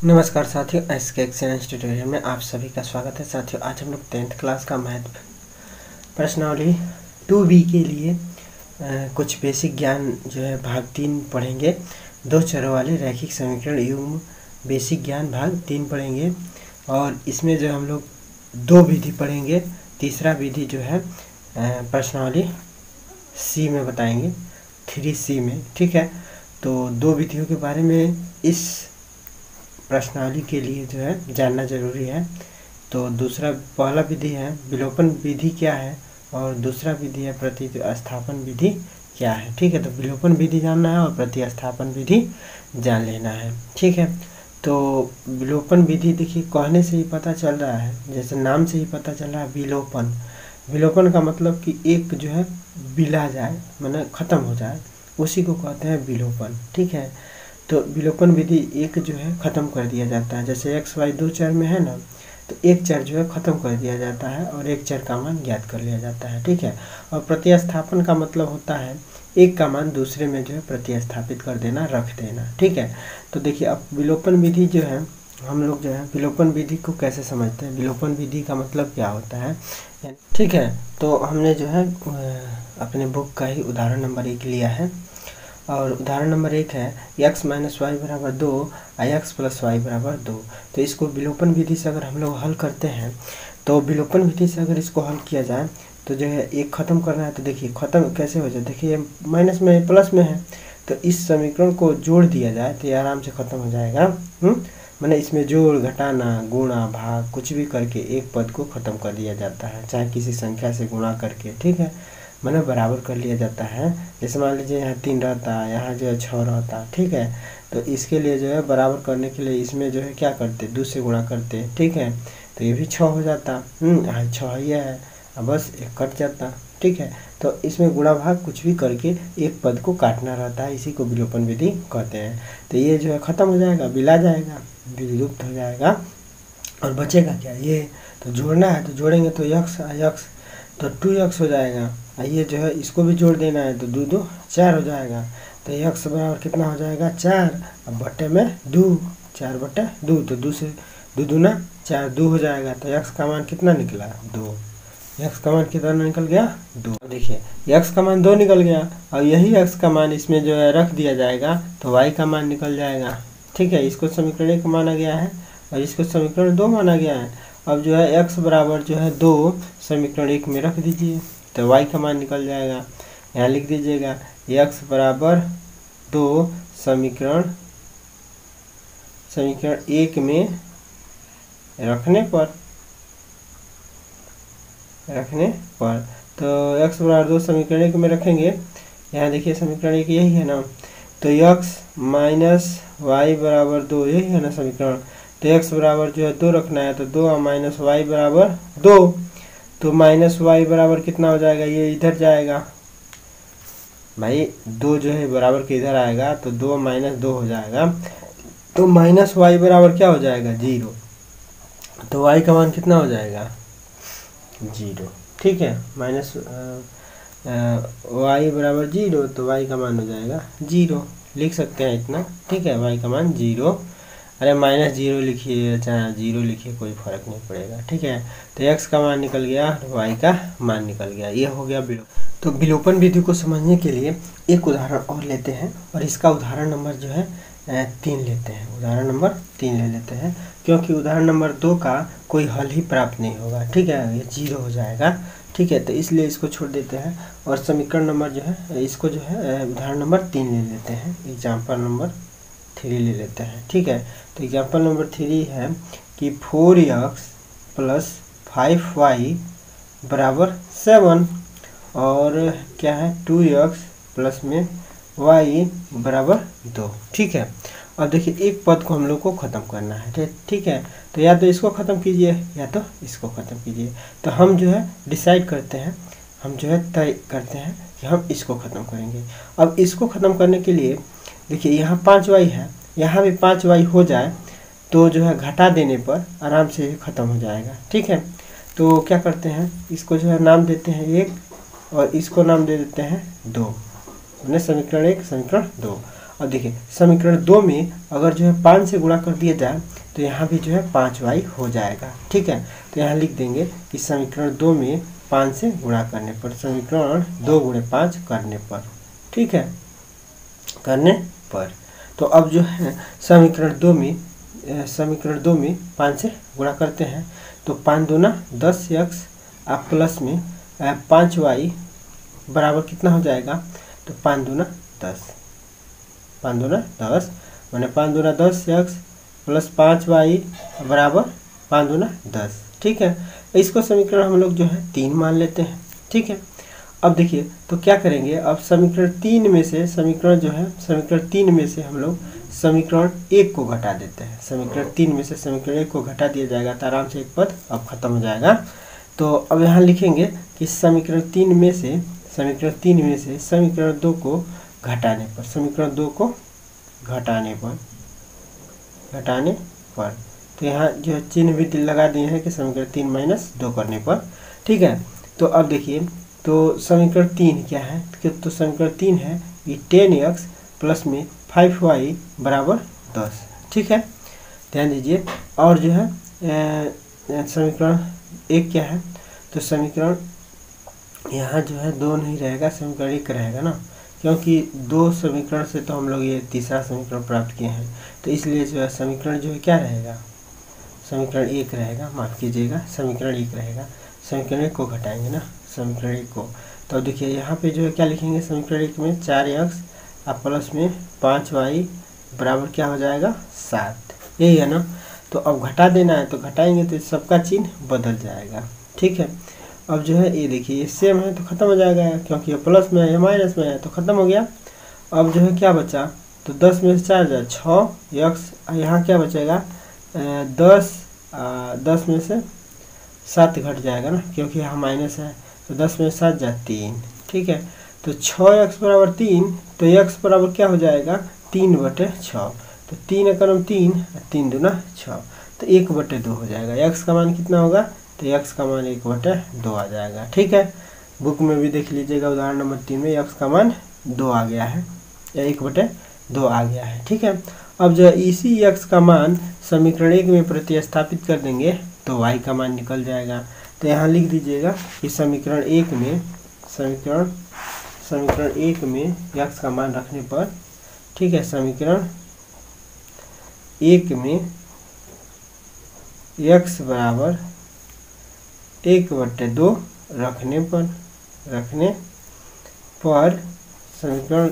नमस्कार साथियों, SK excellence tutorial में आप सभी का स्वागत है। साथियों, आज हम लोग 10th क्लास का मैथ प्रश्नावली 2B के लिए कुछ बेसिक ज्ञान जो है भाग 3 पढ़ेंगे। दो चरों वाले रैखिक समीकरण युग्म बेसिक ज्ञान भाग 3 पढ़ेंगे और इसमें जो हम लोग दो विधि पढ़ेंगे। तीसरा विधि जो है प्रश्नावली C में बताएंगे, 3C में। ठीक है, तो दो विधियों के बारे में इस प्रश्नावली के लिए जो है जानना जरूरी है। तो पहला विधि है विलोपन विधि क्या है और दूसरा विधि है प्रतिस्थापन विधि क्या है। ठीक है, तो विलोपन विधि जानना है और प्रतिस्थापन विधि जान लेना है। ठीक है, तो विलोपन विधि देखिए कहने से ही पता चल रहा है, जैसे नाम से ही पता चल रहा है विलोपन। विलोपन का मतलब कि एक जो है बिला जाए, माने खत्म हो जाए, उसी को कहते हैं विलोपन। ठीक है, तो विलोपन विधि एक जो है ख़त्म कर दिया जाता है। जैसे एक्स वाई दो चर में है ना, तो एक चर जो है ख़त्म कर दिया जाता है और एक चर का मान ज्ञात कर लिया जाता है। ठीक है, और प्रतिस्थापन का मतलब होता है एक का मान दूसरे में जो है प्रतिस्थापित कर देना, रख देना। ठीक है, तो देखिए अब विलोपन विधि जो है हम लोग जो है विलोपन विधि को कैसे समझते हैं, विलोपन विधि का मतलब क्या होता है। ठीक है, तो हमने जो है अपने बुक का ही उदाहरण नंबर 1 लिया है और उदाहरण नंबर 1 है x माइनस वाई बराबर 2 और x प्लस वाई बराबर 2। तो इसको विलोपन विधि से अगर हम लोग हल करते हैं, तो विलोपन विधि से अगर इसको हल किया जाए तो जो है एक ख़त्म करना है। तो देखिए ख़त्म कैसे हो जाए, देखिए माइनस में प्लस में है, तो इस समीकरण को जोड़ दिया जाए तो ये आराम से ख़त्म हो जाएगा। मैंने इसमें जोड़ घटाना गुणा भाग कुछ भी करके एक पद को ख़त्म कर दिया जाता है, चाहे किसी संख्या से गुणा करके। ठीक है, मैंने बराबर कर लिया जाता है। जैसे मान लीजिए यहाँ 3 रहता है, यहाँ जो है 6 रहता। ठीक है, तो इसके लिए जो है बराबर करने के लिए इसमें जो है क्या करते, 2 से गुणा करते। ठीक है, तो ये भी 6 हो जाता। यहाँ 6 ही है, अब बस एक कट जाता। ठीक है, तो इसमें गुणा भाग कुछ भी करके एक पद को काटना रहता है, इसी को विलोपन विधि कहते हैं। तो ये जो है ख़त्म हो जाएगा, बिला जाएगा, विलुप्त हो जाएगा और बचेगा क्या, ये तो जोड़ना है। तो जोड़ेंगे तो यक्स तो 2x हो जाएगा। ये जो है इसको भी जोड़ देना है, तो 2 2 4 हो जाएगा। तो x बराबर कितना हो जाएगा 4, अब बट्टे में 2, 4 बट्टे 2, तो 2 से 2 दूना 4, 2 हो जाएगा। तो x का मान कितना निकला 2, x का मान कितना निकल गया 2। देखिए x का मान 2 निकल गया और यही x का मान इसमें जो है रख दिया जाएगा तो y का मान निकल जाएगा। ठीक है, इसको समीकरण 1 माना गया है और इसको समीकरण 2 माना गया है। अब जो है x बराबर जो है 2 समीकरण 1 में रख दीजिए तो y का मान निकल जाएगा। यहाँ लिख दीजिएगा x बराबर 2 समीकरण 1 में रखने पर तो x बराबर 2 समीकरण 1 में रखेंगे। यहाँ देखिए समीकरण 1 यही है ना, तो x माइनस वाई बराबर 2 यही है ना समीकरण। तो x बराबर जो है 2 रखना है, तो 2 माइनस वाई बराबर 2, तो माइनस वाई बराबर कितना हो जाएगा, ये इधर जाएगा भाई, 2 जो है बराबर के इधर आएगा तो 2 माइनस 2 हो जाएगा। तो माइनस वाई बराबर क्या हो जाएगा 0, तो वाई का मान कितना हो जाएगा 0। ठीक है, माइनस वाई बराबर 0 तो वाई का मान हो जाएगा 0, लिख सकते हैं इतना। ठीक है, वाई का मान 0, अरे माइनस 0 लिखिए चाहे 0 लिखिए कोई फ़र्क नहीं पड़ेगा। ठीक है, तो x का मान निकल गया, y का मान निकल गया, ये हो गया विलोपन। तो विलोपन विधि को समझने के लिए एक उदाहरण और लेते हैं और इसका उदाहरण नंबर जो है 3 लेते हैं। उदाहरण नंबर 3 ले लेते हैं क्योंकि उदाहरण नंबर 2 का कोई हल ही प्राप्त नहीं होगा। ठीक है, ये 0 हो जाएगा। ठीक है, तो इसलिए इसको छोड़ देते हैं और समीकरण नंबर जो है इसको जो है उदाहरण नंबर 3 ले लेते हैं, एग्जाम्पल नंबर 3 ले लेते हैं। ठीक है, तो एग्जाम्पल नंबर 3 है कि 4x प्लस 5y बराबर 7 और क्या है 2x प्लस में y बराबर 2। ठीक है, अब देखिए एक पद को हम लोग को ख़त्म करना है। ठीक है, तो या तो इसको ख़त्म कीजिए या तो इसको ख़त्म कीजिए। तो हम जो है डिसाइड करते हैं, हम जो है तय करते हैं कि हम इसको ख़त्म करेंगे। अब इसको ख़त्म करने के लिए देखिए यहाँ 5y है, यहाँ भी 5y हो जाए तो जो है घटा देने पर आराम से ख़त्म हो जाएगा। ठीक है, तो क्या करते हैं, इसको जो है नाम देते हैं 1 और इसको नाम दे देते हैं 2, समीकरण 1 समीकरण 2। अब देखिए समीकरण 2 में अगर जो है 5 से गुणा कर दिया जाए तो यहाँ भी जो है 5y हो जाएगा। ठीक है, तो यहाँ लिख देंगे कि समीकरण 2 में 5 से गुणा करने पर, समीकरण 2 गुणे 5 करने पर, ठीक है, करने पर। तो अब जो है समीकरण 2 में 5 से गुणा करते हैं तो 5 दूना 10x आप प्लस में 5y बराबर कितना हो जाएगा, तो 5 दूना 10 मैंने 5 दूना 10x प्लस 5y बराबर 5 दूना 10। ठीक है, इसको समीकरण हम लोग जो है 3 मान लेते हैं। ठीक है, अब देखिए तो क्या करेंगे, अब समीकरण 3 में से हम लोग समीकरण 1 को घटा देते हैं। समीकरण 3 में से समीकरण 1 को घटा दिया जाएगा तो आराम से एक पद अब खत्म हो जाएगा। तो अब यहाँ लिखेंगे कि समीकरण 3 में से समीकरण 2 को घटाने पर, तो यहाँ जो चिन्ह भी लगा दिए हैं कि समीकरण 3 माइनस 2 करने पर। ठीक है, तो अब देखिए तो समीकरण 3 क्या है, तो समीकरण 3 है कि 10x प्लस में 5y बराबर 10। ठीक है, ध्यान दीजिए। और जो है समीकरण 1 क्या है, तो समीकरण यहाँ जो है 2 नहीं रहेगा, समीकरण 1 रहेगा ना, क्योंकि 2 समीकरण से तो हम लोग ये तीसरा समीकरण प्राप्त किए हैं, तो इसलिए जो है समीकरण जो है क्या रहेगा, समीकरण 1 रहेगा, माफ़ कीजिएगा, समीकरण 1 रहेगा। समीकरण 1 को घटाएंगे ना, समीकरण 1 को, तो देखिए यहाँ पे जो है क्या लिखेंगे, समीकरण 1 में 4x आप प्लस में 5y बराबर क्या हो जाएगा 7, यही है ना। तो अब घटा देना है तो घटाएंगे तो सबका चिन्ह बदल जाएगा। ठीक है, अब जो है ये देखिए ये सेम है तो ख़त्म हो जाएगा, क्योंकि ये प्लस में है या माइनस में है तो ख़त्म हो गया। अब जो है क्या बचा, तो 10 में से 4 जाए 6x, यहाँ क्या बचेगा 10 में से 7 घट जाएगा ना, क्योंकि यहाँ माइनस है, तो 10 में से 7 जाए 3। ठीक है, तो 6x बराबर 3, तो x बराबर क्या हो जाएगा 3/6, तो 3 एकम 3, 3 दूना 6, तो 1/2 हो जाएगा। x का मान कितना होगा, तो x का मान 1/2 आ जाएगा। ठीक है, बुक में भी देख लीजिएगा उदाहरण नंबर 3 में x का मान 2 आ गया है या 1/2 आ गया है। ठीक है, अब जो इसी x का मान समीकरण 1 में प्रतिस्थापित कर देंगे तो y का मान निकल जाएगा। तो यहाँ लिख दीजिएगा कि समीकरण 1 में x का मान रखने पर, ठीक है, समीकरण 1 में x बराबर 1/2 रखने पर समीकरण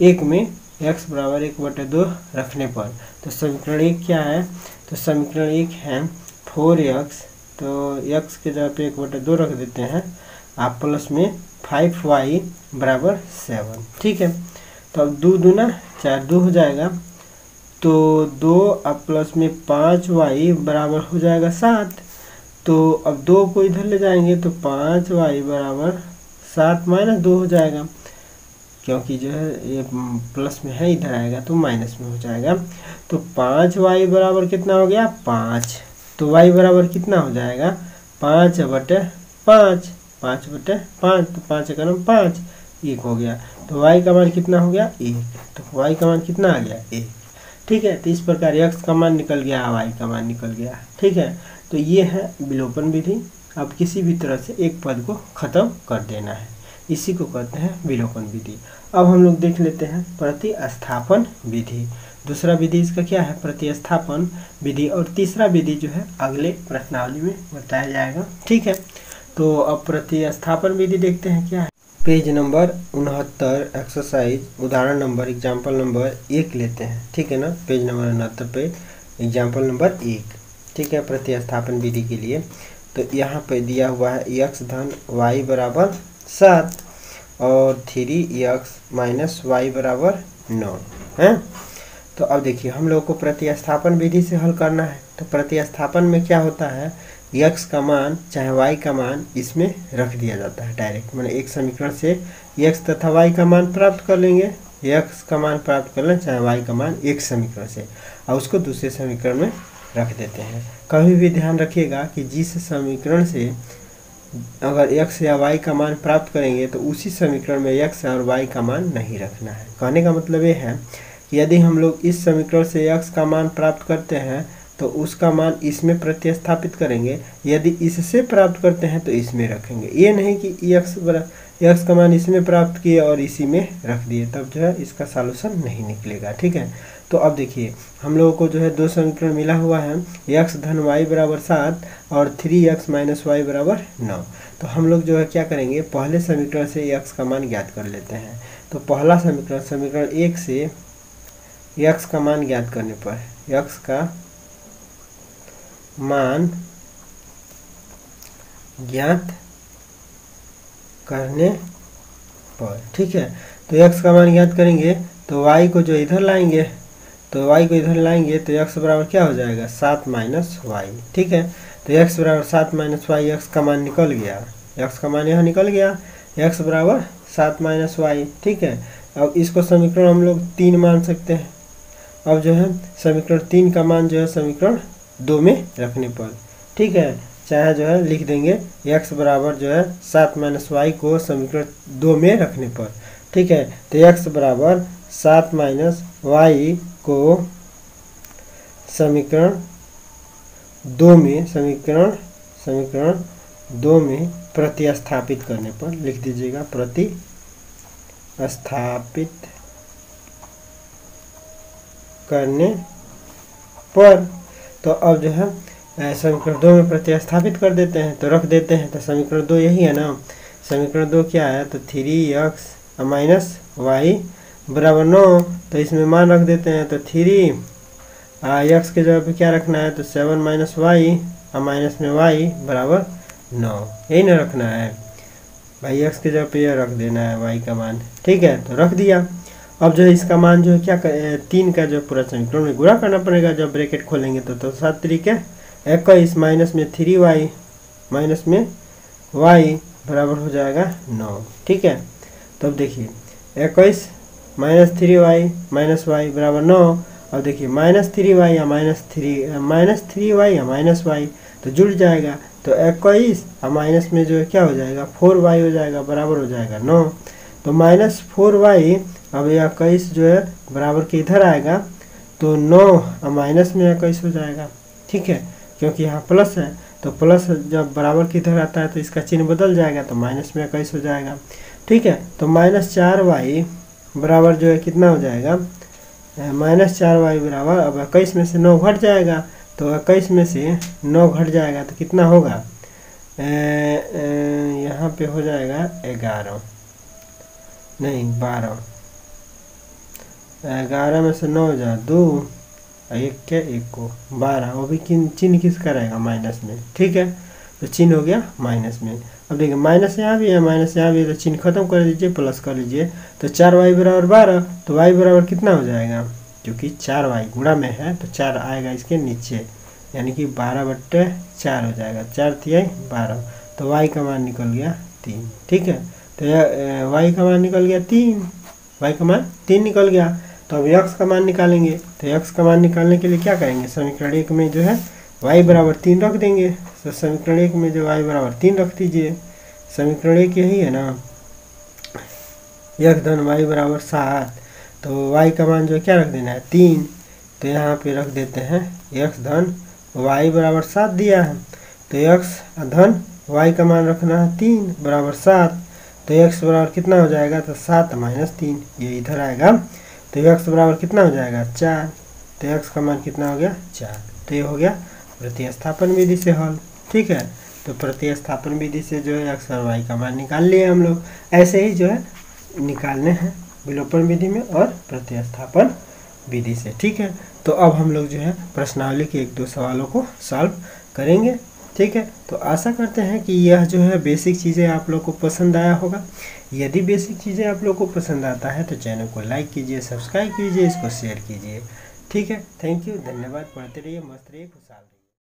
1 में x बराबर 1/2 रखने पर, तो समीकरण 1 क्या है, तो समीकरण 1 है 4x, तो x के जगह पे 1/2 रख देते हैं आप, प्लस में 5y बराबर 7। ठीक है, तो अब 2 दूना 4, 2 हो जाएगा, तो 2 अब प्लस में 5y बराबर हो जाएगा 7। तो अब 2 को इधर ले जाएंगे तो 5y बराबर 7 माइनस 2 हो जाएगा, क्योंकि जो है ये प्लस में है, इधर आएगा तो माइनस में हो जाएगा। तो 5y बराबर कितना हो गया 5, तो y बराबर कितना हो जाएगा 5/5, 5/5, तो 5 एकम 5, 1 हो गया। तो y का मान कितना हो गया 1, तो y का मान कितना आ गया 1। ठीक है, तो इस प्रकार x का मान निकल गया, y का मान निकल गया। ठीक है, तो ये है विलोपन विधि। अब किसी भी तरह से एक पद को खत्म कर देना है, इसी को कहते हैं विलोपन विधि। अब हम लोग देख लेते हैं प्रतिस्थापन विधि। दूसरा विधि इसका क्या है, प्रतिस्थापन विधि, और तीसरा विधि जो है अगले प्रश्नावली में बताया जाएगा। ठीक है, तो अब प्रतिस्थापन विधि देखते हैं क्या है। पेज नंबर 69 एक्सरसाइज उदाहरण नंबर एग्जाम्पल नंबर 1 लेते हैं। ठीक है ना, पेज नंबर 69 पे एग्जाम्पल नंबर 1। ठीक है, प्रतिस्थापन विधि के लिए तो यहाँ पे दिया हुआ है x धन y बराबर 7 और 3x माइनस y बराबर 9 है। तो अब देखिए हम लोग को प्रतिस्थापन विधि से हल करना है। तो प्रतिस्थापन में क्या होता है, x का मान चाहे y का मान इसमें रख दिया जाता है डायरेक्ट, मैंने एक समीकरण से x तथा y का मान प्राप्त कर लेंगे, x का मान प्राप्त कर लें चाहे y का मान एक समीकरण से, और उसको दूसरे समीकरण में रख देते हैं। कभी भी ध्यान रखिएगा कि जिस समीकरण से अगर x या y का मान प्राप्त करेंगे तो उसी समीकरण में x और y का मान नहीं रखना है। कहने का मतलब ये है कि यदि हम लोग इस समीकरण से x का मान प्राप्त करते हैं तो उसका मान इसमें प्रतिस्थापित करेंगे, यदि इससे प्राप्त करते हैं तो इसमें रखेंगे। ये नहीं कि x का मान इसमें प्राप्त किए और इसी में रख दिए, तब जो है इसका सॉल्यूशन नहीं निकलेगा। ठीक है, तो अब देखिए हम लोगों को जो है दो समीकरण मिला हुआ है, x धन y बराबर 7 और 3x माइनस y बराबर 9। तो हम लोग जो है क्या करेंगे, पहले समीकरण से x का मान ज्ञात कर लेते हैं। तो पहला समीकरण 1 से x का मान ज्ञात करने पर, x का मान ज्ञात करने पर, ठीक है, तो x का मान ज्ञात करेंगे तो y को जो इधर लाएंगे, तो y को इधर लाएंगे तो x बराबर क्या हो जाएगा 7 माइनस वाई। ठीक है, तो x बराबर 7 माइनस वाई, x का मान निकल गया, x का मान यहाँ निकल गया, x बराबर 7 माइनस वाई। ठीक है, अब इसको समीकरण हम लोग 3 मान सकते हैं। अब जो है समीकरण 3 का मान जो है समीकरण 2 में रखने पर, ठीक है, चाहे जो है लिख देंगे x बराबर जो है 7 माइनस वाई को समीकरण 2 में रखने पर। ठीक है, तो x बराबर 7 माइनस वाई को समीकरण 2 में प्रतिस्थापित करने पर, लिख दीजिएगा प्रतिस्थापित करने पर। तो अब जो है समीकरण 2 में प्रतिस्थापित कर देते हैं, तो रख देते हैं, तो समीकरण 2 यही है ना। समीकरण 2 क्या है, तो 3x माइनस वाई बराबर 9, तो इसमें मान रख देते हैं, तो 3 x के जगह पे क्या रखना है, तो 7 माइनस वाई माइनस में y बराबर 9, यही ना रखना है भाई, x के जगह पे यह रख देना है y का मान। ठीक है, तो रख दिया। अब जो है इसका मान जो है क्या 3 का जो पूरा समीकरण में गुणा करना पड़ेगा, जब ब्रैकेट खोलेंगे तो 7 तरीके 21 माइनस में 3y माइनस में y बराबर हो जाएगा 9। ठीक है, तब देखिए 21 माइनस 3y माइनस y बराबर 9। अब देखिए माइनस 3y या माइनस 3y या माइनस y तो जुड़ जाएगा, तो 21 और माइनस में जो है क्या हो जाएगा 4y हो जाएगा, बराबर हो जाएगा 9। तो माइनस 4y, अब 21 जो है बराबर के इधर आएगा, तो 9 और माइनस में 21 हो जाएगा। ठीक है, क्योंकि यहाँ प्लस है, तो प्लस जब बराबर की इधर आता है तो इसका चिन्ह बदल जाएगा, तो माइनस में 21 हो जाएगा। ठीक है, तो माइनस 4y बराबर जो है कितना हो जाएगा, माइनस 4y बराबर, अब 21 में से 9 घट जाएगा, तो 21 में से 9 घट जाएगा तो कितना होगा, यहाँ पे हो जाएगा 11 नहीं 12, 11 में से 9 जा 2, एक के एक को 12, वो भी चिन्ह किसका रहेगा माइनस में। ठीक है, तो चिन्ह हो गया माइनस में। अब देखिए माइनस यहाँ भी है, माइनस यहाँ भी है, तो चिन्ह खत्म कर दीजिए, प्लस कर लीजिए, तो 4y बराबर 12, तो y बराबर कितना हो जाएगा, क्योंकि 4y गुणा में है तो 4 आएगा इसके नीचे, यानी कि 12/4 हो जाएगा, 4 तिहाई 12, तो y का मान निकल गया 3। ठीक है, तो y का मान निकल गया 3, y का मान 3 निकल गया। तो अब x का मान निकालेंगे, तो x का मान निकालने के लिए क्या करेंगे, समीकरण 1 में जो है y बराबर 3 रख देंगे, तो समीकरण 1 में जो y बराबर 3 रख दीजिए। समीकरण 1 यही है ना, x धन y बराबर 7, तो y का मान जो क्या रख देना है 3, तो यहाँ पे रख देते हैं x धन y बराबर 7 दिया है, तो x धन y का मान रखना है 3 बराबर 7, तो x बराबर कितना हो जाएगा, तो 7 माइनस 3, ये इधर आएगा, तो x बराबर कितना हो जाएगा 4, तो x का मान कितना हो गया 4। तो ये हो गया प्रतिस्थापन विधि से हल। ठीक है, तो प्रतिस्थापन विधि से जो है x और y का मान निकाल लिए हम लोग। ऐसे ही जो है निकालने हैं विलोपन विधि में और प्रतिस्थापन विधि से। ठीक है, तो अब हम लोग जो है प्रश्नावली के 1-2 सवालों को सॉल्व करेंगे। ठीक है, तो आशा करते हैं कि यह जो है बेसिक चीज़ें आप लोग को पसंद आया होगा। यदि बेसिक चीज़ें आप लोग को पसंद आता है तो चैनल को लाइक कीजिए, सब्सक्राइब कीजिए, इसको शेयर कीजिए। ठीक है, थैंक यू, धन्यवाद, पढ़ते रहिए, मस्त रहिए, खुशहाल रहिए।